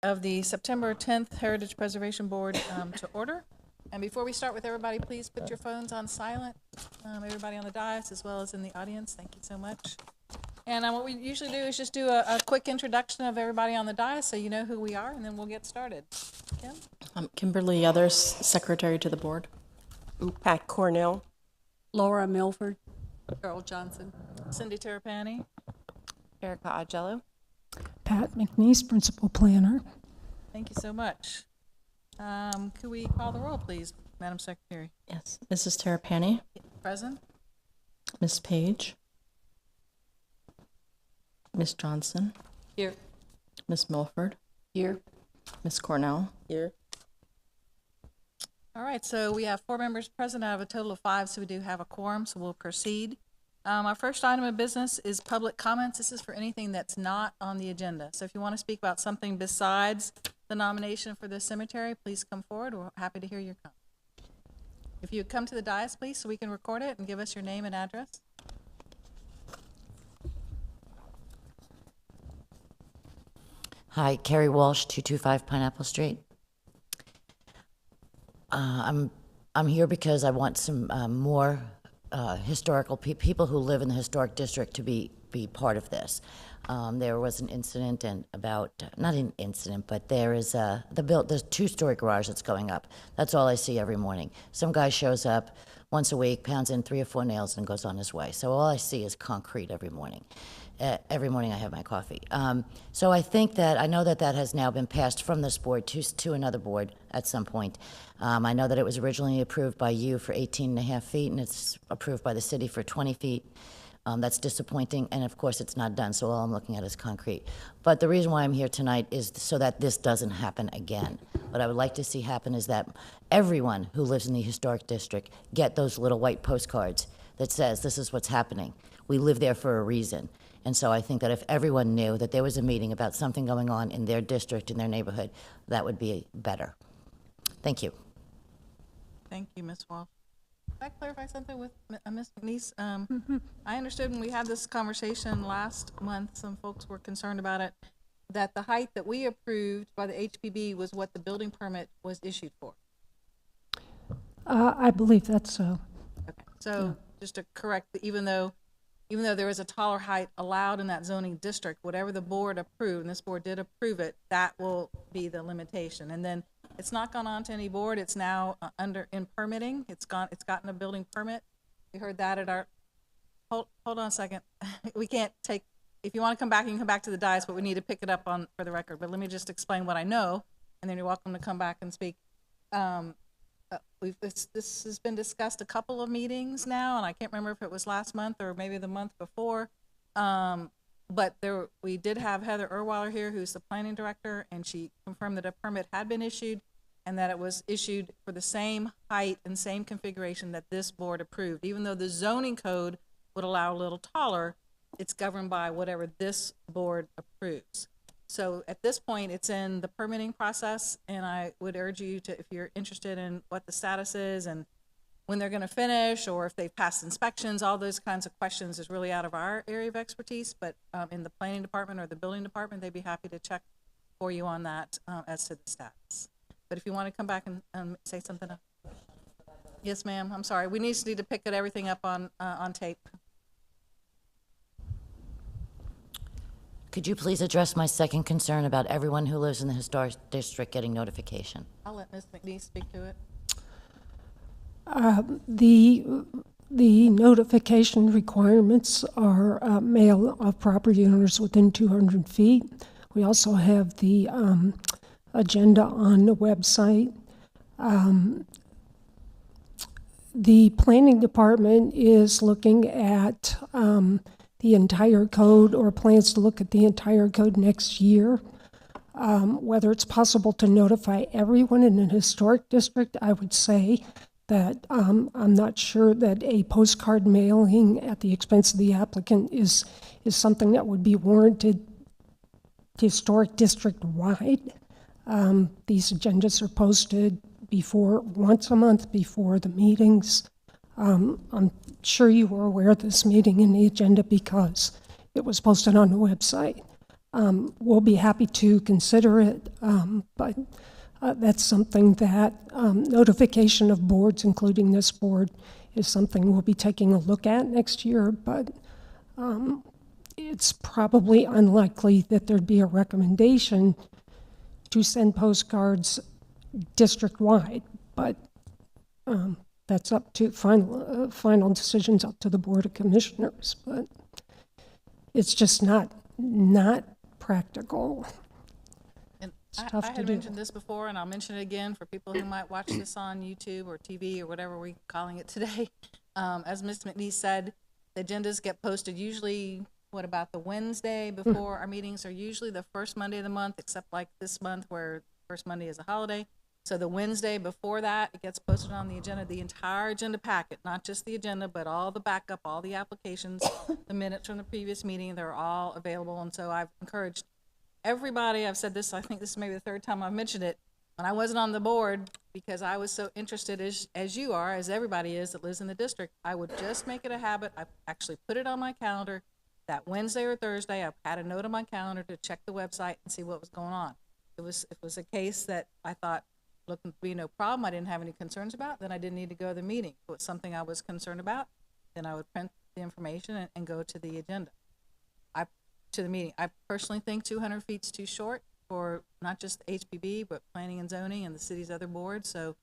of the September 10th Heritage Preservation Board to order. And before we start with everybody, please put your phones on silent. Everybody on the dais as well as in the audience, thank you so much. And what we usually do is just do a quick introduction of everybody on the dais so you know who we are, and then we'll get started. Kim? Kimberly Others, Secretary to the Board. Pat Cornell. Laura Milford. Earl Johnson. Cindy Tarapani. Erica Augello. Pat McNeese, Principal Planner. Thank you so much. Could we call the roll, please, Madam Secretary? Yes. Mrs. Tarapani. Present. Ms. Page. Ms. Johnson. Here. Ms. Milford. Here. Ms. Cornell. Here. All right, so we have 4 members present out of a total of 5, so we do have a quorum, so we'll proceed. Our first item of business is public comments. This is for anything that's not on the agenda. So if you want to speak about something besides the nomination for the cemetery, please come forward. We're happy to hear your comment. If you would come to the dais, please, so we can record it and give us your name and address. Hi, Carrie Walsh, 225 Pineapple Street. I'm here because I want some more historical people who live in the historic district to be part of this. There was an incident and not an incident, but there's the 2-story garage that's going up. That's all I see every morning. Some guy shows up once a week, pounds in 3 or 4 nails, and goes on his way. So all I see is concrete every morning. Every morning I have my coffee. So I think that, I know that has now been passed from this board to another board at some point. I know that it was originally approved by you for 18.5 feet, and it's approved by the city for 20 feet. That's disappointing, and of course it's not done, so all I'm looking at is concrete. But the reason why I'm here tonight is so that this doesn't happen again. What I would like to see happen is that everyone who lives in the historic district get those little white postcards that says this is what's happening. We live there for a reason. And so I think that if everyone knew that there was a meeting about something going on in their district, in their neighborhood, that would be better. Thank you. Thank you, Ms. Walsh. Can I clarify something with Ms. McNeese? I understood when we had this conversation last month, some folks were concerned about it, that the height that we approved by the HPB was what the building permit was issued for. I believe that's so. Okay. So just to correct, even though there is a taller height allowed in that zoning district, whatever the board approved, and this board did approve it, that will be the limitation. And then it's not gone on to any board. It's now in permitting. It's gotten a building permit. We heard that at our, hold on a second. We can't take, if you want to come back, you can come back to the dais, but we need to pick it up for the record. But let me just explain what I know, and then you're welcome to come back and speak. This has been discussed a couple of meetings now, and I can't remember if it was last month or maybe the month before. But we did have Heather Erweiler here, who's the planning director, and she confirmed that a permit had been issued and that it was issued for the same height and same configuration that this board approved. Even though the zoning code would allow a little taller, it's governed by whatever this board approves. So at this point, it's in the permitting process, and I would urge you to, if you're interested in what the status is and when they're going to finish, or if they've passed inspections, all those kinds of questions is really out of our area of expertise. But in the planning department or the building department, they'd be happy to check for you on that as to the status. But if you want to come back and say something else. Yes, ma'am. I'm sorry. We need to pick everything up on tape. Could you please address my second concern about everyone who lives in the historic district getting notification? I'll let Ms. McNeese speak to it. The notification requirements are mail of property owners within 200 feet. We also have the agenda on the website. The planning department is looking at the entire code, or plans to look at the entire code next year. Whether it's possible to notify everyone in an historic district, I would say that I'm not sure that a postcard mailing at the expense of the applicant is something that would be warranted historic district-wide. These agendas are posted once a month before the meetings. I'm sure you were aware of this meeting in the agenda because it was posted on the website. we'll be happy to consider it, but that's something that notification of boards, including this board, is something we'll be taking a look at next year, but it's probably unlikely that there'd be a recommendation to send postcards district-wide, but that's up to final decisions up to the Board of Commissioners, but it's just not practical. And It's I tough to had do. mentioned this before, and I'll mention it again for people who might watch this on YouTube or TV or whatever we're calling it today. As Ms. McNeese said, the agendas get posted usually, what about the Wednesday before our meetings are usually the first Monday of the month, except like this month where first Monday is a holiday. So the Wednesday before that, it gets posted on the agenda, the entire agenda packet, not just the agenda, but all the backup, all the applications, the minutes from the previous meeting, they're all available. And so I've encouraged everybody, I've said this, I think this is maybe the third time I've mentioned it, when I wasn't on the board, because I was so interested as you are, as everybody is that lives in the district, I would just make it a habit. I actually put it on my calendar that Wednesday or Thursday. I had a note on my calendar to check the website and see what was going on. If it was a case that I thought looked to be no problem, I didn't have any concerns about, then I didn't need to go to the meeting. If it was something I was concerned about, then I would print the information and go to the agenda. To the meeting. I personally think 200 feet is too short for not just the HPB, but planning and zoning and the city's other boards. So,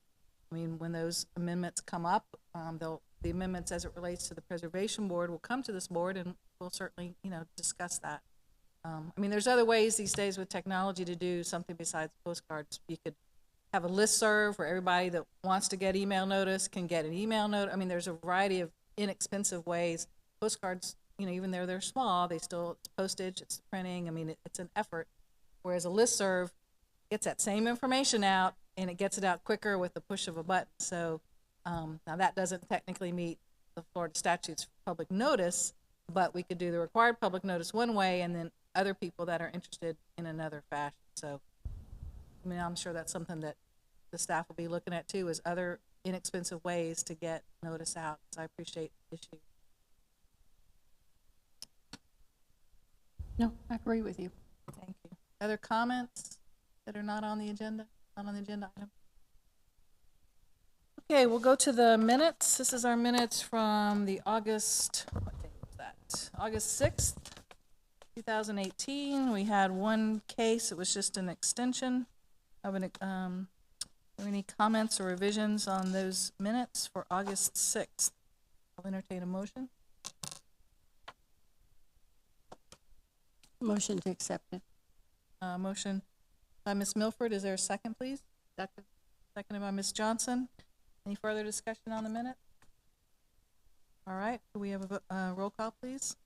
I mean, when those amendments come up, the amendments as it relates to the preservation board will come to this board, and we'll certainly, discuss that. I mean, there's other ways these days with technology to do something besides postcards. You could have a listserv where everybody that wants to get email notice can get an email note. I mean, there's a variety of inexpensive ways. Postcards, even though they're small, it's postage, it's the printing. I mean, it's an effort. Whereas a listserv gets that same information out, and it gets it out quicker with the push of a button. So now that doesn't technically meet the Florida statutes for public notice, but we could do the required public notice one way, and then other people that are interested in another fashion. So, I mean, I'm sure that's something that the staff will be looking at too, is other inexpensive ways to get notice out. So I appreciate the issue. No, I agree with you. Thank you. Other comments that are not on the agenda, not on the agenda item? Okay, we'll go to the minutes. This is our minutes from the August, what date was that? August 6th, 2018. We had one case. It was just an extension of any comments or revisions on those minutes for August 6th? I'll entertain a motion. Motion to accept it. Motion by Ms. Milford. Is there a second, please? Second. Seconded by Ms. Johnson. Any further discussion on the minute? All right. Do we have a roll call, please?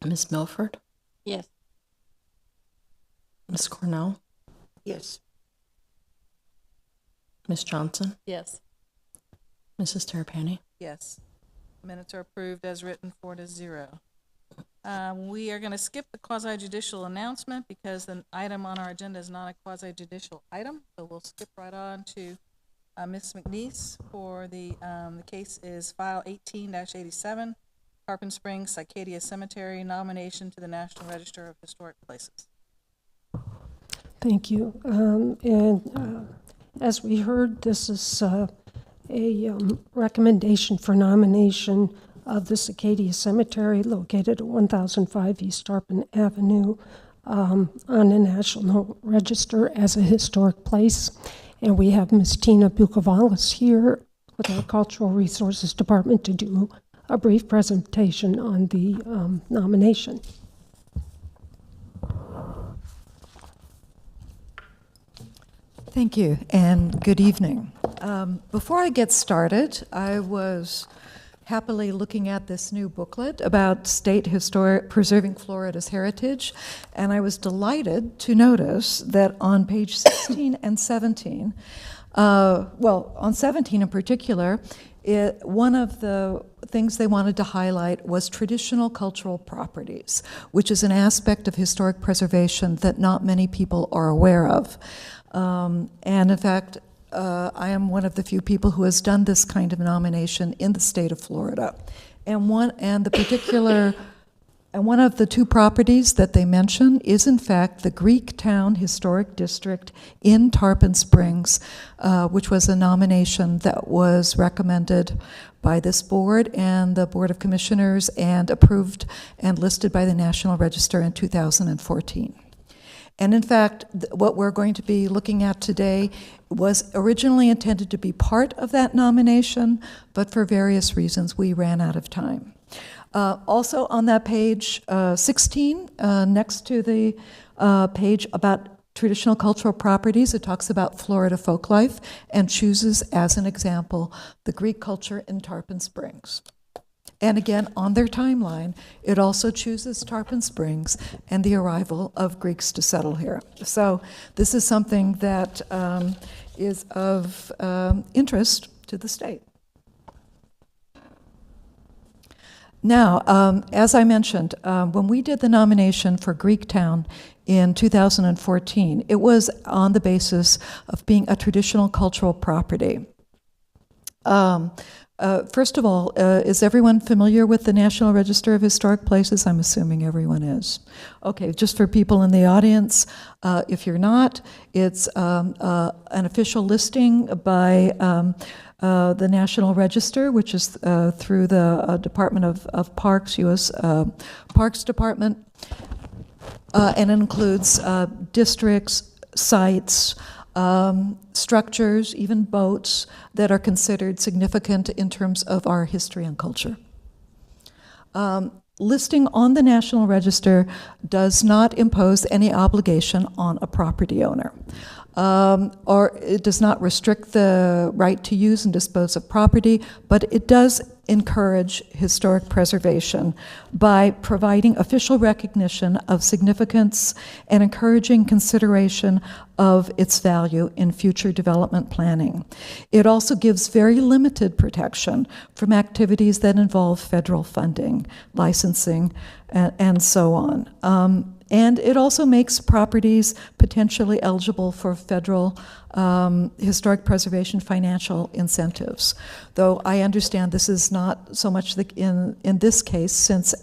Ms. Milford, Yes. Ms. Cornell, Yes. Ms. Johnson, Yes. Mrs. Tarpani. Yes. Minutes are approved as written, 4-0. We are going to skip the quasi-judicial announcement because the item on our agenda is not a quasi-judicial item. So we'll skip right on to Ms. McNeese for the case is file 18-87, Tarpon Springs, Acadia Cemetery, nomination to the National Register of Historic Places. Thank you. As we heard, this is a recommendation for nomination of the Acadia Cemetery located at 1005 East Tarpon Avenue on the National Register as a historic place. And we have Ms. Tina Bukovalis here with our Cultural Resources Department to do a brief presentation on the nomination. Thank you, and good evening. Before I get started, I was happily looking at this new booklet about preserving Florida's heritage, and I was delighted to notice that on page 16 and 17, on 17 in particular, one of the things they wanted to highlight was traditional cultural properties, which is an aspect of historic preservation that not many people are aware of. And in fact, I am one of the few people who has done this kind of nomination in the state of Florida. And the particular And one of the two properties that they mention is, in fact, the Greek Town Historic District in Tarpon Springs, which was a nomination that was recommended by this board and the Board of Commissioners and approved and listed by the National Register in 2014. And in fact, what we're going to be looking at today was originally intended to be part of that nomination, but for various reasons, we ran out of time. Also on that page 16, next to the page about traditional cultural properties, it talks about Florida folklife and chooses as an example the Greek culture in Tarpon Springs. And again, on their timeline, it also chooses Tarpon Springs and the arrival of Greeks to settle here. So this is something that is of interest to the state. Now, as I mentioned, when we did the nomination for Greektown in 2014, it was on the basis of being a traditional cultural property. First of all, is everyone familiar with the National Register of Historic Places? I'm assuming everyone is. Okay, just for people in the audience, if you're not, it's an official listing by the National Register, which is through the Department of Parks, U.S. Parks Department, and it includes districts, sites, structures, even boats that are considered significant in terms of our history and culture. Listing on the National Register does not impose any obligation on a property owner. Or it does not restrict the right to use and dispose of property, but it does encourage historic preservation by providing official recognition of significance and encouraging consideration of its value in future development planning. It also gives very limited protection from activities that involve federal funding, licensing, and so on. And it also makes properties potentially eligible for federal historic preservation financial incentives. Though I understand this is not so much in this case, since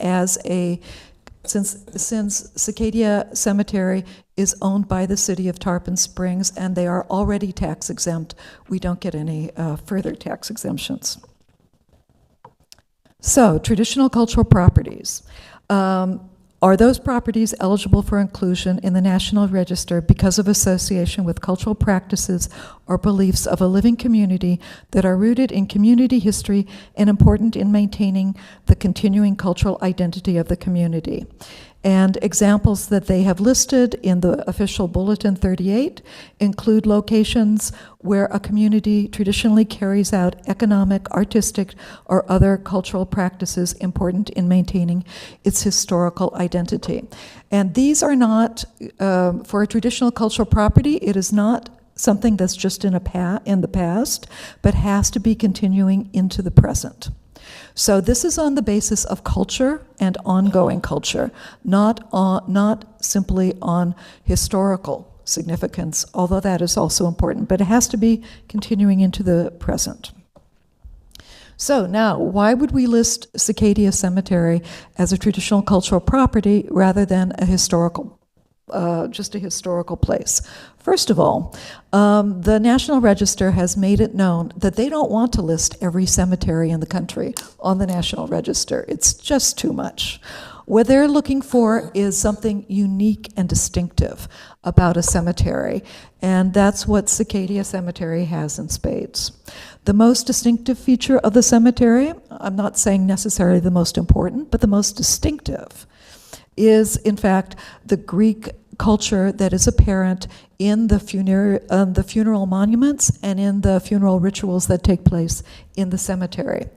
Acadia Cemetery is owned by the city of Tarpon Springs and they are already tax exempt, we don't get any further tax exemptions. So, traditional cultural properties. Are those properties eligible for inclusion in the National Register because of association with cultural practices or beliefs of a living community that are rooted in community history and important in maintaining the continuing cultural identity of the community? And examples that they have listed in the official Bulletin 38 include locations where a community traditionally carries out economic, artistic, or other cultural practices important in maintaining its historical identity. And these are not, for a traditional cultural property, it is not something that's just in the past, but has to be continuing into the present. So this is on the basis of culture and ongoing culture, not simply on historical significance, although that is also important, but it has to be continuing into the present. So now, why would we list Acadia Cemetery as a traditional cultural property rather than a historical, just a historical place? First of all, the National Register has made it known that they don't want to list every cemetery in the country on the National Register. It's just too much. What they're looking for is something unique and distinctive about a cemetery, and that's what Acadia Cemetery has in spades. The most distinctive feature of the cemetery, I'm not saying necessarily the most important, but the most distinctive, is in fact the Greek culture that is apparent in the funeral monuments and in the funeral rituals that take place in the cemetery.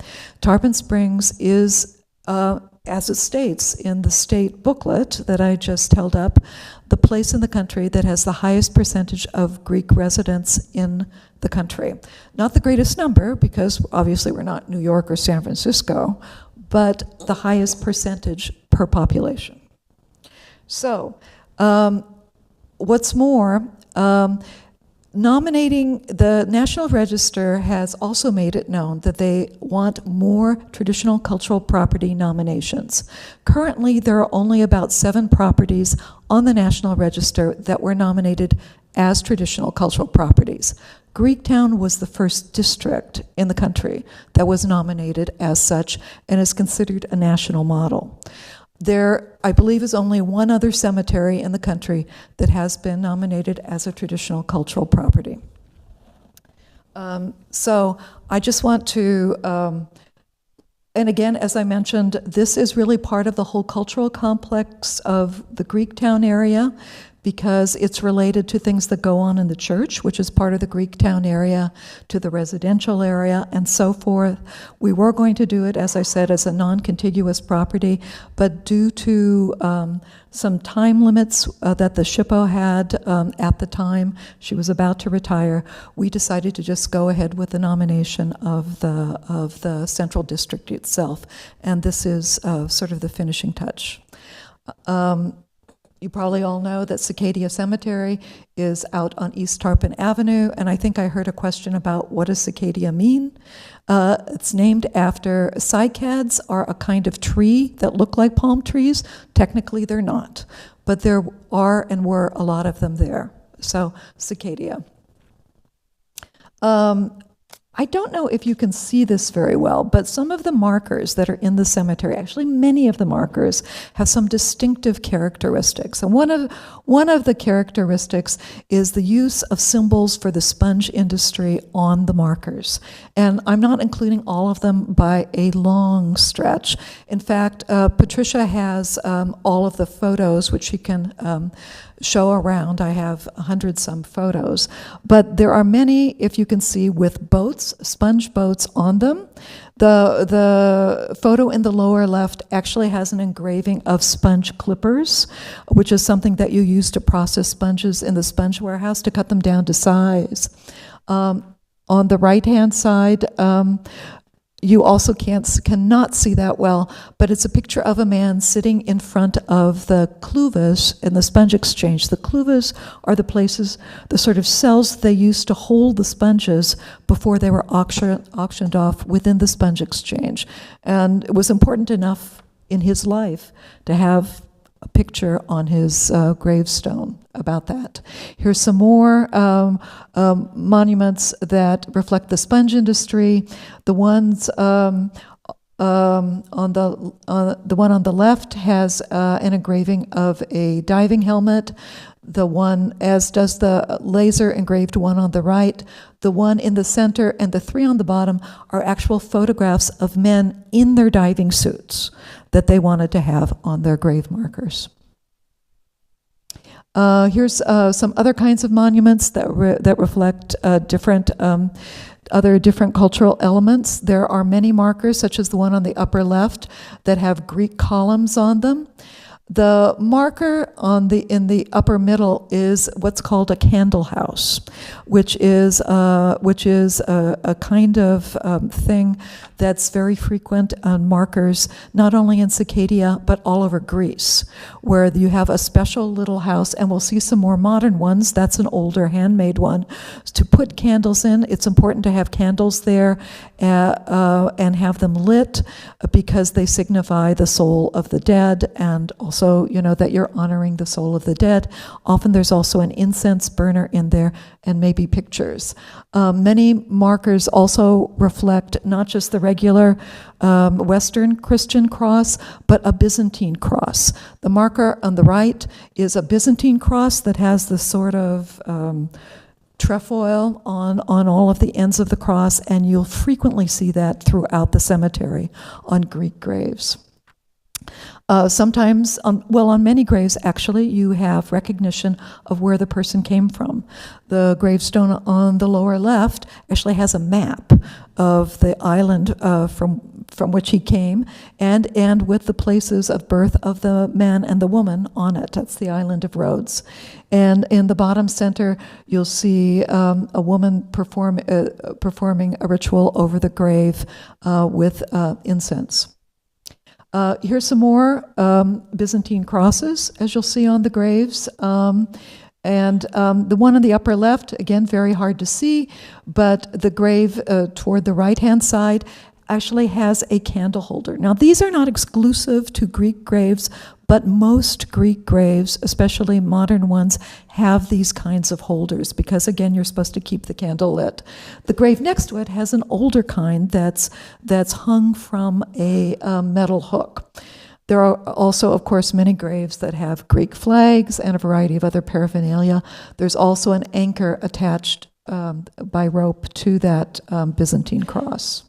Tarpon Springs is, as it states in the state booklet that I just held up, the place in the country that has the highest percentage of Greek residents in the country. Not the greatest number, because obviously we're not New York or San Francisco, but the highest percentage per population. So, what's more, The National Register has also made it known that they want more traditional cultural property nominations. Currently, there are only about 7 properties on the National Register that were nominated as traditional cultural properties. Greektown was the first district in the country that was nominated as such and is considered a national model. There, I believe, is only one other cemetery in the country that has been nominated as a traditional cultural property. So I just want to, and again, as I mentioned, this is really part of the whole cultural complex of the Greektown area, because it's related to things that go on in the church, which is part of the Greektown area, to the residential area, and so forth. We were going to do it, as I said, as a non-contiguous property, but due to some time limits that the SHPO had at the time she was about to retire, we decided to just go ahead with the nomination of the Central District itself, and this is sort of the finishing touch. You probably all know that Acadia Cemetery is out on East Tarpon Avenue, and I think I heard a question about what does Cicada mean. It's named after cycads are a kind of tree that look like palm trees. Technically, they're not, but there are and were a lot of them there. So, Cicada. I don't know if you can see this very well, but some of the markers that are in the cemetery, actually many of the markers, have some distinctive characteristics. And one of the characteristics is the use of symbols for the sponge industry on the markers. And I'm not including all of them by a long stretch. In fact, Patricia has all of the photos, which she can show around. I have 100-some photos, but there are many, if you can see, with boats, sponge boats on them. The photo in the lower left actually has an engraving of sponge clippers, which is something that you use to process sponges in the sponge warehouse to cut them down to size. On the right-hand side, you also cannot see that well, but it's a picture of a man sitting in front of the cluvas in the sponge exchange. The cluvas are the places, the sort of cells they used to hold the sponges before they were auctioned off within the sponge exchange. And it was important enough in his life to have a picture on his gravestone about that. Here's some more monuments that reflect the sponge industry. The ones the one on the left has an engraving of a diving helmet. The one, as does the laser engraved one on the right. The one in the center and the 3 on the bottom are actual photographs of men in their diving suits that they wanted to have on their grave markers. Here's some other kinds of monuments that reflect different cultural elements. There are many markers, such as the one on the upper left, that have Greek columns on them. The marker in the upper middle is what's called a candle house, which is a kind of thing that's very frequent on markers, not only in Cicada, but all over Greece, where you have a special little house, and we'll see some more modern ones. That's an older handmade one. To put candles in, it's important to have candles there and have them lit because they signify the soul of the dead, and also, that you're honoring the soul of the dead. Often there's also an incense burner in there and maybe pictures. Many markers also reflect not just the regular Western Christian cross, but a Byzantine cross. The marker on the right is a Byzantine cross that has the sort of trefoil on all of the ends of the cross, and you'll frequently see that throughout the cemetery on Greek graves. Sometimes, on many graves, actually, you have recognition of where the person came from. The gravestone on the lower left actually has a map of the island from which he came, and with the places of birth of the man and the woman on it. That's the island of Rhodes. And in the bottom center, you'll see a woman performing a ritual over the grave with incense. Here's some more Byzantine crosses, as you'll see on the graves. And the one on the upper left, again, very hard to see, but the grave toward the right-hand side actually has a candle holder. Now, these are not exclusive to Greek graves, but most Greek graves, especially modern ones, have these kinds of holders because, again, you're supposed to keep the candle lit. The grave next to it has an older kind that's hung from a metal hook. There are also, of course, many graves that have Greek flags and a variety of other paraphernalia. There's also an anchor attached by rope to that Byzantine cross.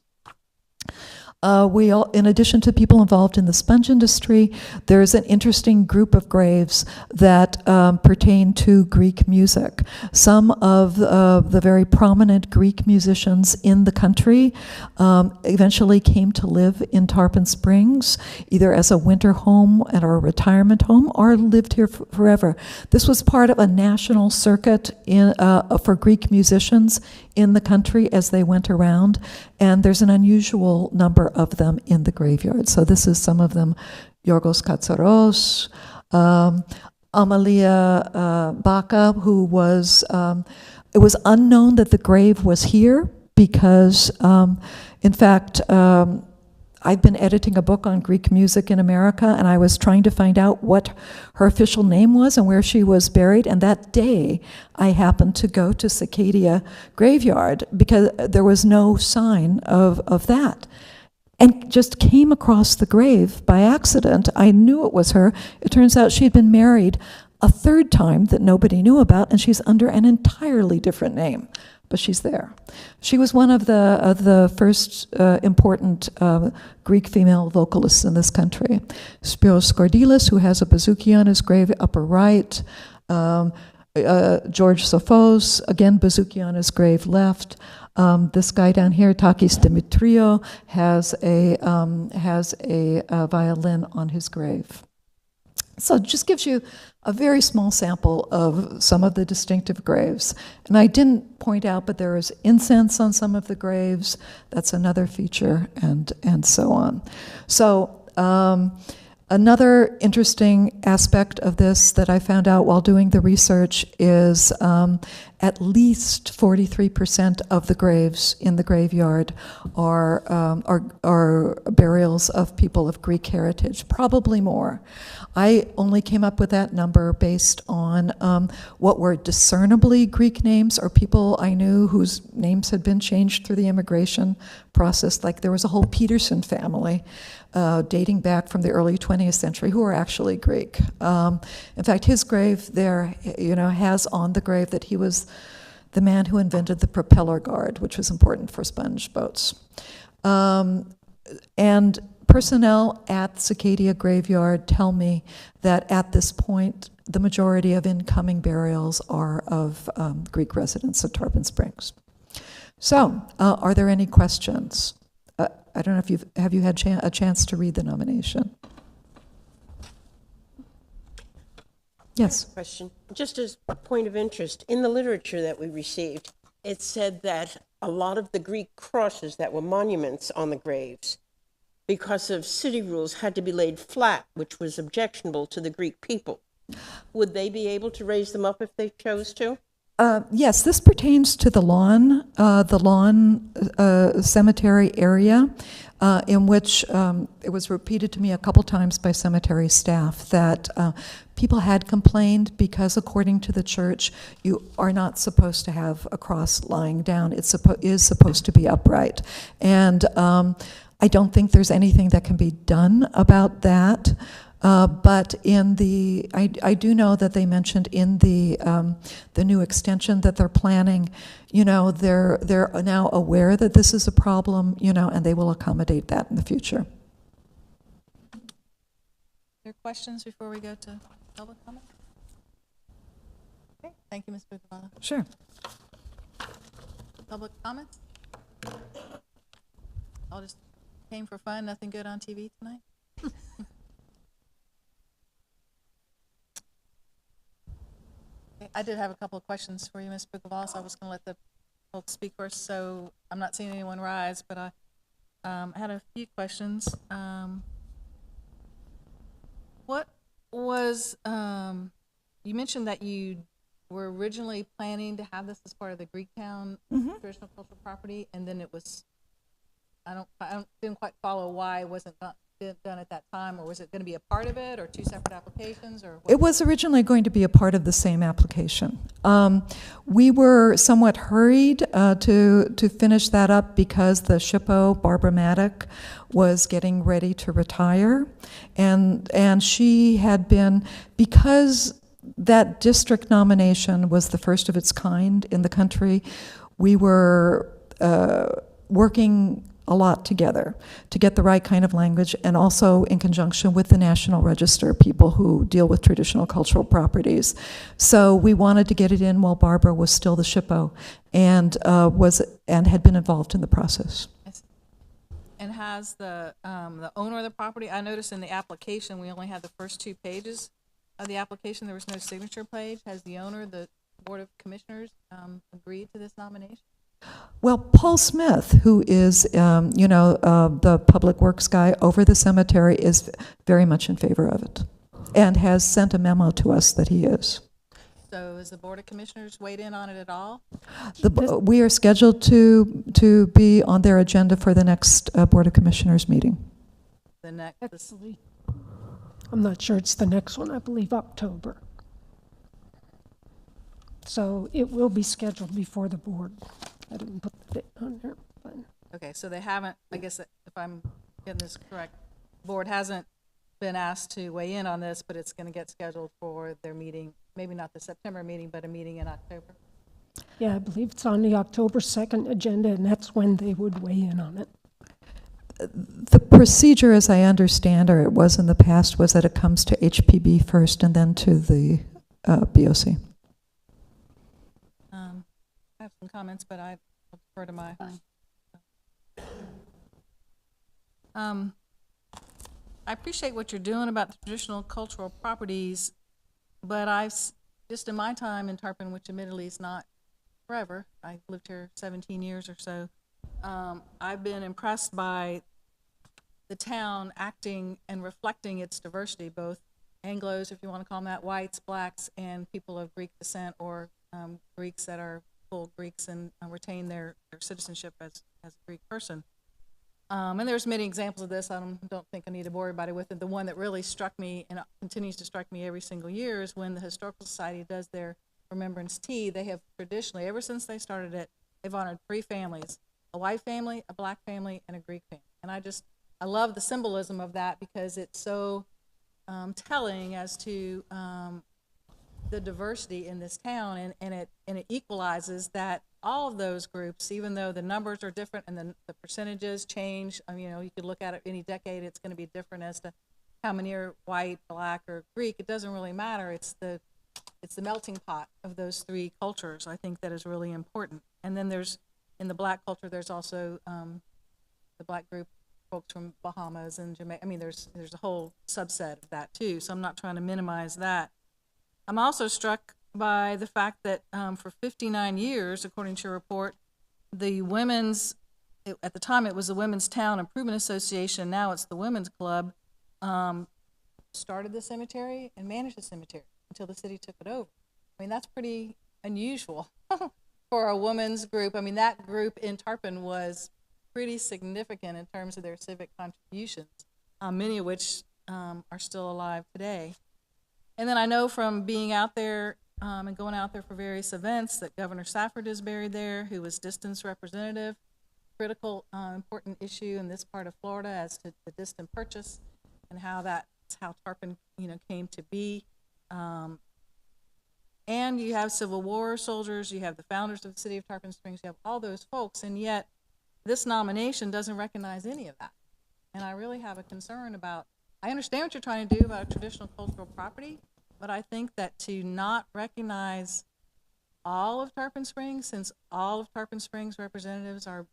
In addition to people involved in the sponge industry, there's an interesting group of graves that pertain to Greek music. Some of the very prominent Greek musicians in the country eventually came to live in Tarpon Springs, either as a winter home or a retirement home, or lived here forever. This was part of a national circuit for Greek musicians in the country as they went around, and there's an unusual number of them in the graveyard. So this is some of them: Yorgos Katsaros, Amalia Baka, who was, it was unknown that the grave was here because, in fact, I've been editing a book on Greek music in America, and I was trying to find out what her official name was and where she was buried. And that day, I happened to go to Cicada graveyard because there was no sign of that. And just came across the grave by accident. I knew it was her. It turns out she had been married a third time that nobody knew about, and she's under an entirely different name. But she's there. She was one of the first important Greek female vocalists in this country. Spiros Skordilis, who has a bouzouki on his grave, upper right. George Sophos, again bouzouki on his grave, left. This guy down here, Takis Dimitriou, has a violin on his grave. So it just gives you a very small sample of some of the distinctive graves. And I didn't point out, but there is incense on some of the graves. That's another feature, and so on. So another interesting aspect of this that I found out while doing the research is at least 43% of the graves in the graveyard are burials of people of Greek heritage, probably more. I only came up with that number based on what were discernibly Greek names or people I knew whose names had been changed through the immigration process. Like there was a whole Peterson family dating back from the early 20th century who are actually Greek. In fact, his grave there, has on the grave that he was the man who invented the propeller guard, which was important for sponge boats. And personnel at Cicada Graveyard tell me that at this point, the majority of incoming burials are of Greek residents of Tarpon Springs. So, are there any questions? I don't know if have you had a chance to read the nomination? Yes. Question. Just as a point of interest, in the literature that we received, it said that a lot of the Greek crosses that were monuments on the graves, because of city rules, had to be laid flat, which was objectionable to the Greek people. Would they be able to raise them up if they chose to? Yes, this pertains to the lawn cemetery area, in which it was repeated to me a couple times by cemetery staff that people had complained because, according to the church, you are not supposed to have a cross lying down. It is supposed to be upright. And I don't think there's anything that can be done about that. But I do know that they mentioned in the new extension that they're planning, they're now aware that this is a problem, and they will accommodate that in the future. Are there questions before we go to public comment? Okay, thank you, Ms. Bukala. Sure. Public comments? All just came for fun, nothing good on TV tonight? I did have a couple of questions for you, Ms. Bukala, so I was going to let the folks speak first, so I'm not seeing anyone rise, but I had a few questions. What was, you mentioned that you were originally planning to have this as part of the Greektown traditional cultural property, and then it was, didn't quite follow why it wasn't done at that time, or was it going to be a part of it, or two separate applications, or what? It was originally going to be a part of the same application. We were somewhat hurried to finish that up because the SHPO, Barbara Maddock, was getting ready to retire, and she had been, because that district nomination was the first of its kind in the country, we were working a lot together to get the right kind of language, and also in conjunction with the National Register, people who deal with traditional cultural properties. So we wanted to get it in while Barbara was still the SHPO and had been involved in the process. And has the owner of the property, I noticed in the application, we only had the first 2 pages of the application, there was no signature page. Has the owner, the Board of Commissioners, agreed to this nomination? Well, Paul Smith, who is, the public works guy over the cemetery, is very much in favor of it and has sent a memo to us that he is. So has the Board of Commissioners weighed in on it at all? We are scheduled to be on their agenda for the next Board of Commissioners meeting. The next, Actually, I'm not sure it's the next one, I believe October. So it will be scheduled before the board. I didn't put the date on there, but. okay, so they haven't, I guess if I'm getting this correct, board hasn't been asked to weigh in on this, but it's going to get scheduled for their meeting, maybe not the September meeting, but a meeting in October. Yeah, I believe it's on the October 2nd agenda, and that's when they would weigh in on it. The procedure, as I understand, or it was in the past, was that it comes to HPB first and then to the BOC. I have some comments, but I prefer to my. I appreciate what you're doing about the traditional cultural properties, but just in my time in Tarpon, which admittedly is not forever, I lived here 17 years or so, I've been impressed by the town acting and reflecting its diversity, both Anglos, if you want to call them that, whites, blacks, and people of Greek descent, or Greeks that are full Greeks and retain their citizenship as a Greek person. And there's many examples of this. I don't think I need to bore everybody with it. The one that really struck me, and continues to strike me every single year, is when the Historical Society does their Remembrance Tea. They have traditionally, ever since they started it, they've honored 3 families: a white family, a black family, and a Greek family. And I love the symbolism of that, because it's so telling as to the diversity in this town, and it equalizes that all of those groups, even though the numbers are different and the percentages change. You could look at it any decade; it's going to be different as to how many are white, black, or Greek. It doesn't really matter. It's the melting pot of those 3 cultures. I think that is really important. And then in the black culture, there's also the black group, folks from Bahamas and Jamaica. There's a whole subset of that too. So I'm not trying to minimize that. I'm also struck by the fact that for 59 years, according to your report, the at the time it was the Women's Town Improvement Association, now it's the Women's Club, started the cemetery and managed the cemetery until the city took it over. That's pretty unusual for a women's group. That group in Tarpon was pretty significant in terms of their civic contributions, many of which are still alive today. And then I know from being out there and going out there for various events that Governor Safford is buried there, who was distance representative, critical, important issue in this part of Florida as to the distant purchase and how Tarpon, came to be. And you have Civil War soldiers, you have the founders of the city of Tarpon Springs, you have all those folks, and yet this nomination doesn't recognize any of that. And I really have a concern about, I understand what you're trying to do about a traditional cultural property, but I think that to not recognize all of Tarpon Springs, since all of Tarpon Springs representatives are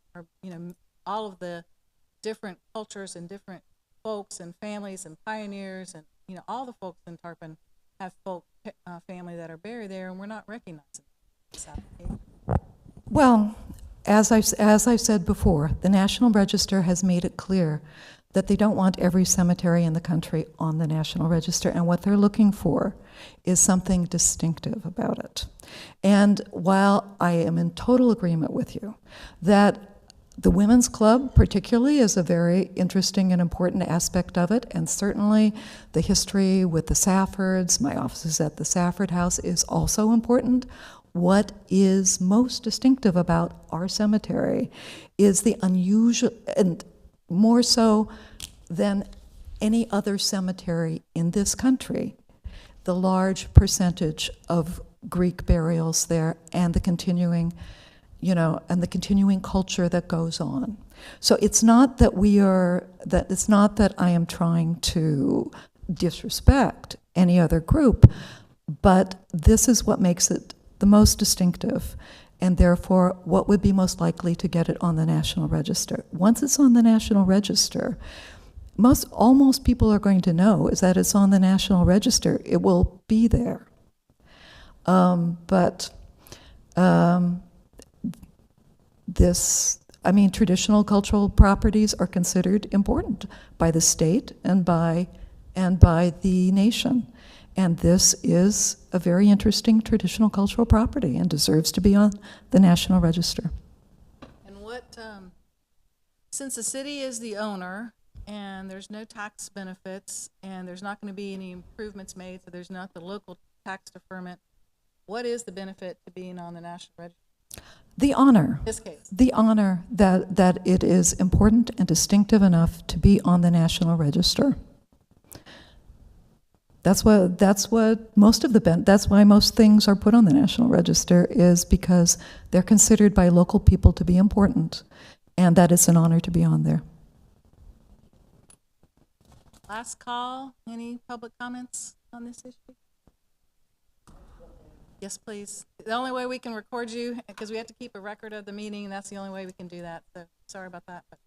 all of the different cultures and different folks and families and pioneers, and all the folks in Tarpon have family that are buried there, and we're not recognizing this application. Well, as I've said before, the National Register has made it clear that they don't want every cemetery in the country on the National Register, and what they're looking for is something distinctive about it. And while I am in total agreement with you that the Women's Club particularly is a very interesting and important aspect of it, and certainly the history with the Saffords, my office is at the Safford House, is also important. What is most distinctive about our cemetery is the unusual, and more so than any other cemetery in this country, the large percentage of Greek burials there and the continuing, and the continuing culture that goes on. So it's not that it's not that I am trying to disrespect any other group, but this is what makes it the most distinctive, and therefore what would be most likely to get it on the National Register. Once it's on the National Register, almost people are going to know is that it's on the National Register. It will be there. Traditional cultural properties are considered important by the state and by the nation. And this is a very interesting traditional cultural property and deserves to be on the National Register. And since the city is the owner and there's no tax benefits and there's not going to be any improvements made, so there's not the local tax deferment, what is the benefit to being on the National Register? The honor. In this case. The honor that it is important and distinctive enough to be on the National Register. That's why most things are put on the National Register, is because they're considered by local people to be important, and that it's an honor to be on there. Last call. Any public comments on this issue? Yes, please. The only way we can record you, because we have to keep a record of the meeting, and that's the only way we can do that. So sorry about that. But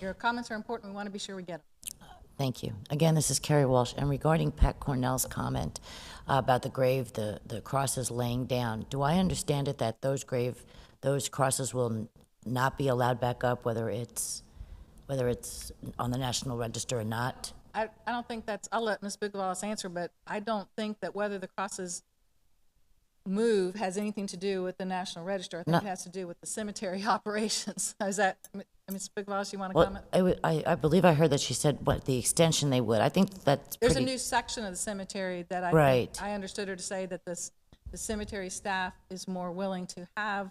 your comments are important. We want to be sure we get them. Thank you. Again, this is Carrie Walsh. And regarding Pat Cornell's comment about the grave, the crosses laying down, do I understand it that those crosses will not be allowed back up, whether it's on the National Register or not? I don't think that's, I'll let Ms. Bigwallace answer, but I don't think that whether the crosses move has anything to do with the National Register. I think it has to do with the cemetery operations. Is that, Ms. Bigwallace, you want to comment? I believe I heard that she said the extension they would. I think that's There's pretty... a new section of the cemetery that I understood her to say that the cemetery staff is more willing to have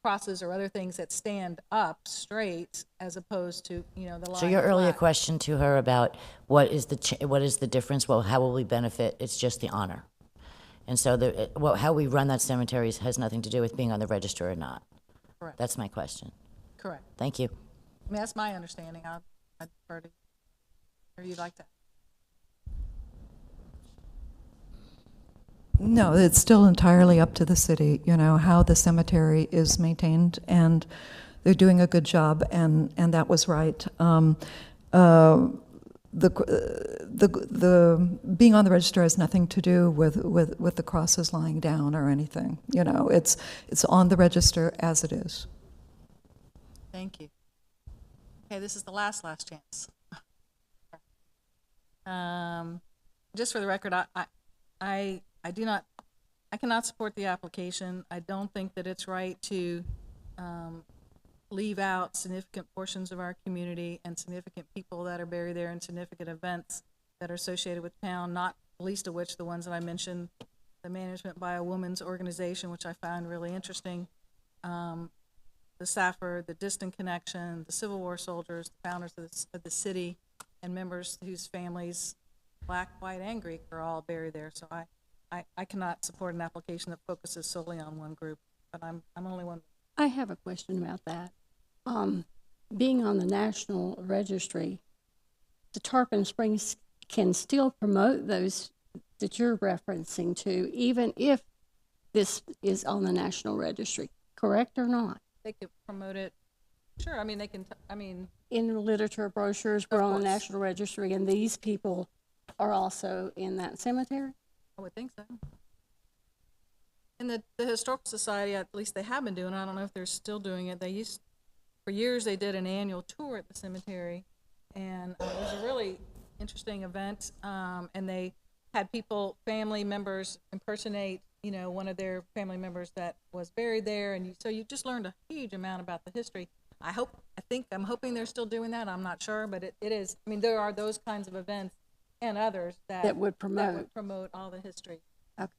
crosses or other things that stand up straight as opposed to, the line. So your earlier flat. question to her about what is the difference? Well, how will we benefit? It's just the honor. And so how we run that cemetery has nothing to do with being on the register or not. Correct. That's my question. Correct. Thank you. I mean, that's my understanding. I'd defer to, or you'd like to. No, it's still entirely up to the city, how the cemetery is maintained, and they're doing a good job, and that was right. The being on the register has nothing to do with the crosses lying down or anything. It's on the register as it is. Thank you. Okay, this is the last chance. Just for the record, I cannot support the application. I don't think that it's right to leave out significant portions of our community and significant people that are buried there and significant events that are associated with town, not least of which the ones that I mentioned, the management by a women's organization, which I found really interesting, the Safford, the Distant Connection, the Civil War soldiers, the founders of the city, and members whose families, Black, white, and Greek, are all buried there. So I cannot support an application that focuses solely on one group, but I'm only one. I have a question about that. Being on the National Registry, the Tarpon Springs can still promote those that you're referencing to, even if this is on the National Registry, correct or not? They could promote it. Sure, I mean, they can, In the literature brochures, we're on the National Registry, and these people are also in that cemetery? I would think so. In the Historical Society, at least they have been doing it. I don't know if they're still doing it. They used for years they did an annual tour at the cemetery, and it was a really interesting event. And they had people, family members, impersonate, one of their family members that was buried there, and so you just learned a huge amount about the history. I'm hoping they're still doing that. I'm not sure, but it is. I mean, there are those kinds of events and others That would promote. all the history. Okay.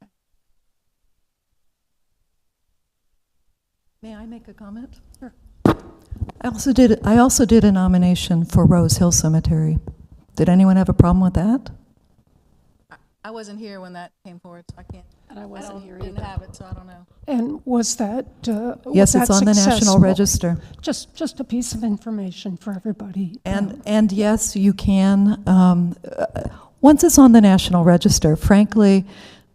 May I make a comment? Sure. I also did a nomination for Rose Hill Cemetery. Did anyone have a problem with that? I wasn't here when that came forward, so I can't. And I wasn't here Didn't either. have it, so I don't know. And was that, Yes, it's on the National successful? Register. Just a piece of information for everybody. And yes, you can. Once it's on the National Register, frankly,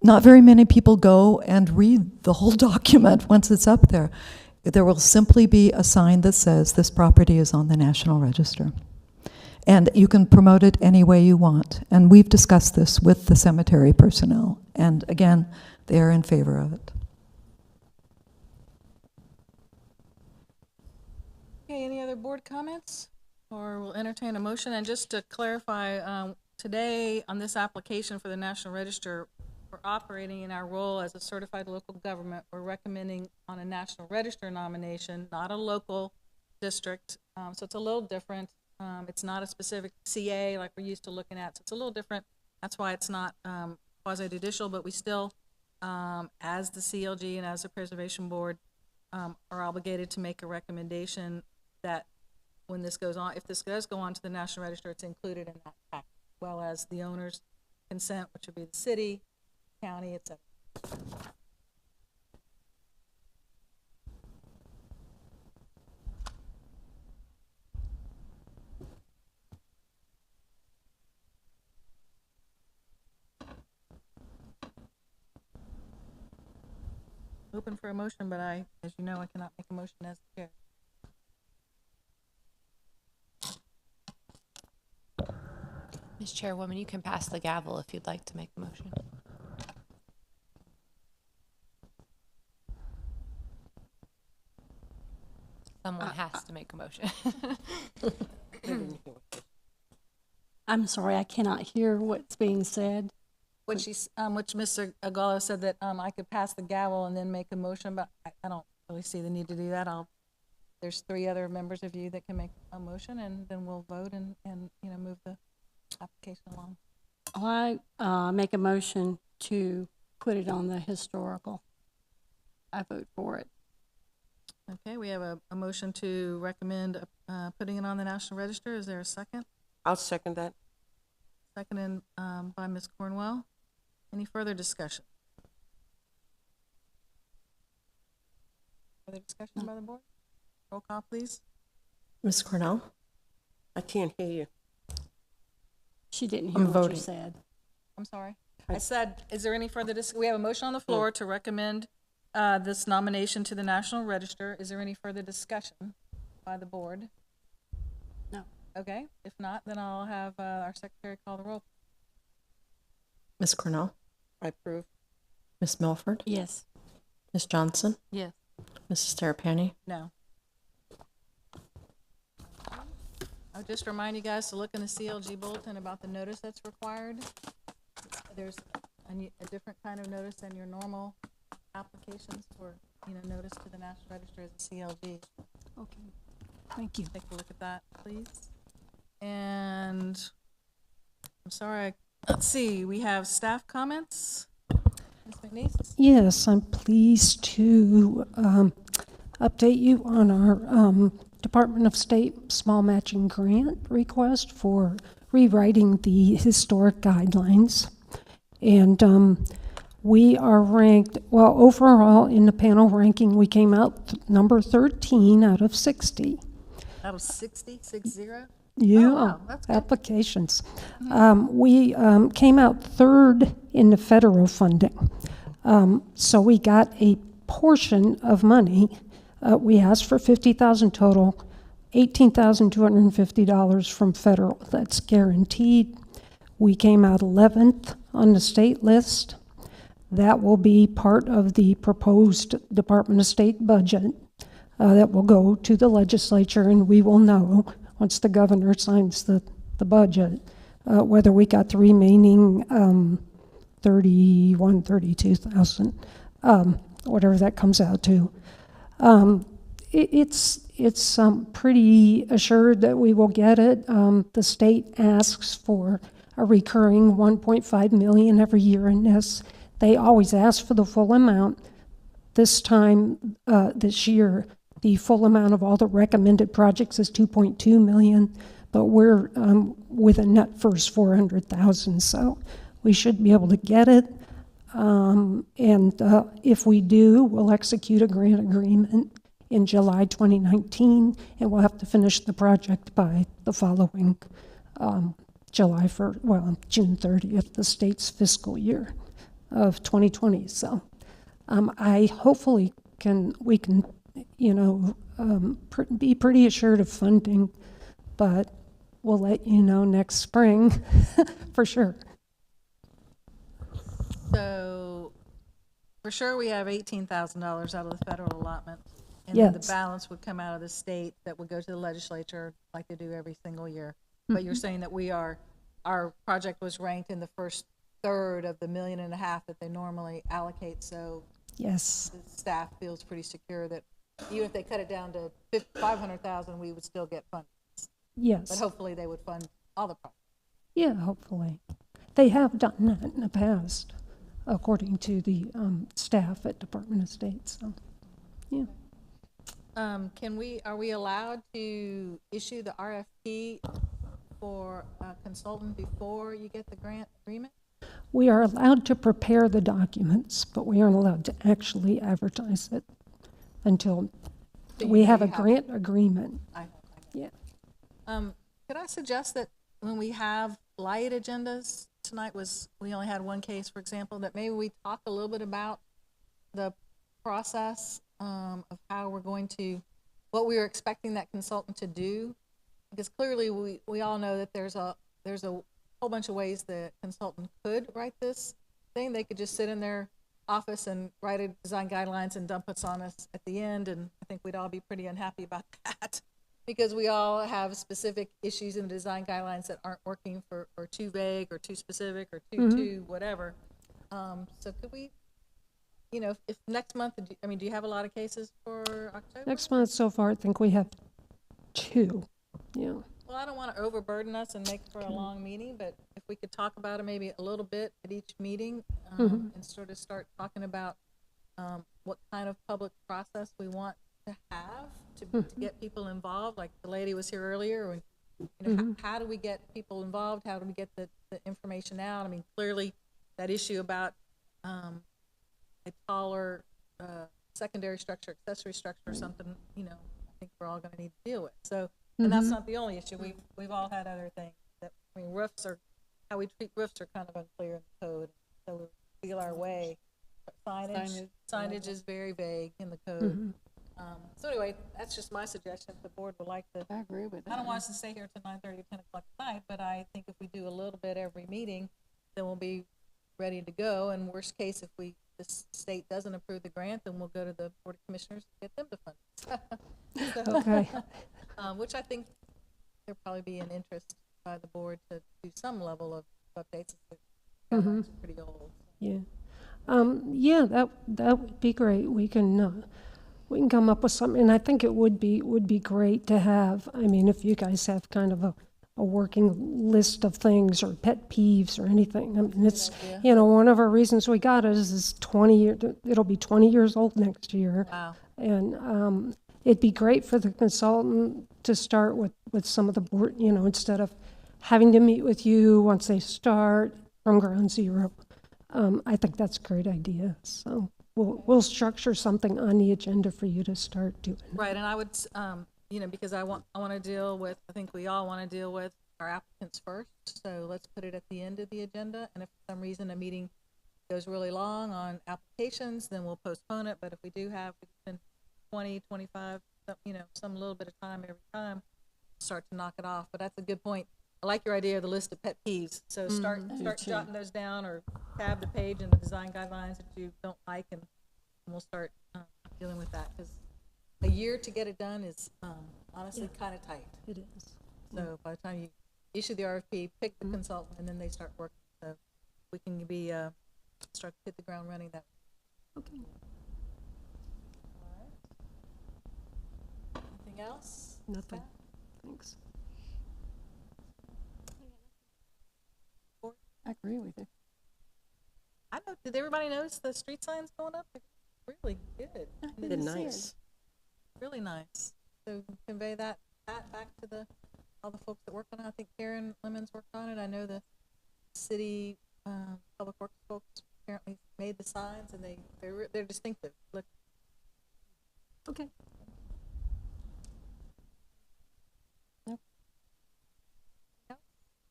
not very many people go and read the whole document once it's up there. There will simply be a sign that says this property is on the National Register. And you can promote it any way you want. And we've discussed this with the cemetery personnel. And again, they are in favor of it. Okay, any other board comments? Or we'll entertain a motion. And just to clarify, today on this application for the National Register, we're operating in our role as a certified local government. We're recommending on a National Register nomination, not a local district. So it's a little different. It's not a specific CA like we're used to looking at. So it's a little different. That's why it's not quasi-judicial, but we still, as the CLG and as the Preservation Board, are obligated to make a recommendation that when this goes on, if this does go on to the National Register, it's included in that package, as well as the owner's consent, which would be the city, county, etc. Open for a motion, but as you know, I cannot make a motion as the chair. Ms. Chairwoman, you can pass the gavel if you'd like to make a motion. Someone has to make a motion. I'm sorry, I cannot hear what's being said. Which Mr. Agallo said that I could pass the gavel and then make a motion, but I don't really see the need to do that. There's 3 other members of you that can make a motion, and then we'll vote and move the application along. I make a motion to put it on the historical. I vote for it. Okay, we have a motion to recommend putting it on the National Register. Is there a second? I'll second that. Seconded by Ms. Cornwell. Any further discussion? Further discussion by the board? Roll call, please. Ms. Cornell? I can't hear you. She didn't I'm hear what you voting. said. I'm sorry. I said, is there any further we have a motion on the floor to recommend this nomination to the National Register. Is there any further discussion by the board? No. Okay, if not, then I'll have our secretary call the roll. Ms. Cornell? I approve. Ms. Milford? Yes. Ms. Johnson? Yes. Mrs. Terrapini? No. I'll just remind you guys to look in the CLG bulletin about the notice that's required. There's a different kind of notice than your normal applications for, notice to the National Register as a CLG. Okay. Thank you. Take a look at that, please. And I'm sorry, let's see, we have staff comments. Ms. McNeese? Yes, I'm pleased to update you on our Department of State small matching grant request for rewriting the historic guidelines. And we are ranked, well, overall in the panel ranking, we came out number 13 out of 60. Out of 60, 60? Yeah, Oh, wow, that's good. applications. We came out third in the federal funding. So we got a portion of money. We asked for $50,000 total, $18,250 from federal. That's guaranteed. We came out 11th on the state list. That will be part of the proposed Department of State budget. that will go to the legislature, and we will know once the governor signs the budget whether we got the remaining 32,000, whatever that comes out to. It's pretty assured that we will get it. The state asks for a recurring 1.5 million every year in this. They always ask for the full amount. This time, this year, the full amount of all the recommended projects is 2.2 million, but we're with a net first 400,000, so we should be able to get it. And if we do, we'll execute a grant agreement in July 2019, and we'll have to finish the project by the following June 30th, the state's fiscal year of 2020. So I hopefully we can, be pretty assured of funding, but we'll let you know next spring for sure. So, for sure, we have $18,000 out of the federal allotment. And then the Yes. balance would come out of the state that would go to the legislature like they do every single year. But you're saying that our project was ranked in the first third of the $1.5 million that they normally allocate. So Yes. the staff feels pretty secure that even if they cut it down to 500,000, we would still get funding. Yes. But hopefully they would fund all the projects. Yeah, hopefully. They have done that in the past, according to the staff at Department of State. So, yeah. Are we allowed to issue the RFP for a consultant before you get the grant agreement? We are allowed to prepare the documents, but we aren't allowed to actually advertise it until we have a grant agreement. Yeah. Could I suggest that when we have light agendas, tonight we only had one case, for example, that maybe we talk a little bit about the process of how we're going to, what we were expecting that consultant to do, because clearly we all know that there's a whole bunch of ways the consultant could write this thing. They could just sit in their office and write a design guidelines and dump it on us at the end, and I think we'd all be pretty unhappy about that because we all have specific issues in the design guidelines that aren't working or too vague or too specific or too whatever. So could we, if next month, do you have a lot of cases for October? Next month so far, I think we have 2. Yeah. Well, I don't want to overburden us and make for a long meeting, but if we could talk about it maybe a little bit at each meeting and sort of start talking about what kind of public process we want to have to get people involved. Like the lady was here earlier, and how do we get people involved? How do we get the information out? I mean, clearly that issue about a taller secondary structure, accessory structure or something, I think we're all going to need to deal with. So, and that's not the only issue. We've all had other things that, roofs how we treat roofs are kind of unclear in the code. So we feel our way. Signage is very vague in the code. So anyway, that's just my suggestion. If the board would like to. I agree with that. I don't want us to stay here till 9:30 or 10 o'clock at night, but I think if we do a little bit every meeting, then we'll be ready to go. And worst case, if the state doesn't approve the grant, then we'll go to the Board of Commissioners and get them to fund it. So, Okay. which I think there'll probably be an interest by the board to do some level of updates. It's pretty old. Yeah. Yeah, that would be great. We can come up with something, and I think it would be great to have. I mean, if you guys have kind of a working list of things or pet peeves or anything. I mean, it's one of our reasons we got it is 20 years. It'll be 20 years old next year. Wow. And it'd be great for the consultant to start with some of the board. Instead of having to meet with you once they start from ground zero. I think that's a great idea. So we'll structure something on the agenda for you to start doing. Right, and I would, because I want to deal with, I think we all want to deal with our applicants first. So let's put it at the end of the agenda. And if for some reason a meeting goes really long on applications, then we'll postpone it. But if we do have 20, 25, some little bit of time every time, start to knock it off. But that's a good point. I like your idea of the list of pet peeves. So start jotting those down or tab the page in the design guidelines that you don't like, and we'll start dealing with that. Because a year to get it done is, honestly kind of tight. It is. So by the time you issue the RFP, pick the consultant, and then they start working, so we can be, start to hit the ground running that. Okay. Anything else? Nothing. Scott? Thanks. I agree with you. I know, did everybody notice the street signs going up? They're really good. They're nice. Really nice. So convey that back to all the folks that work on it. I think Karen Lemons worked on it. I know the city, public works folks apparently made the signs, and they're distinctive. Look. Okay.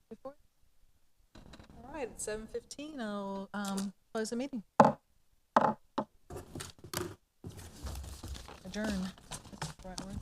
Before? All right, at 7:15, I'll close the meeting. Adjourn. That's the right word.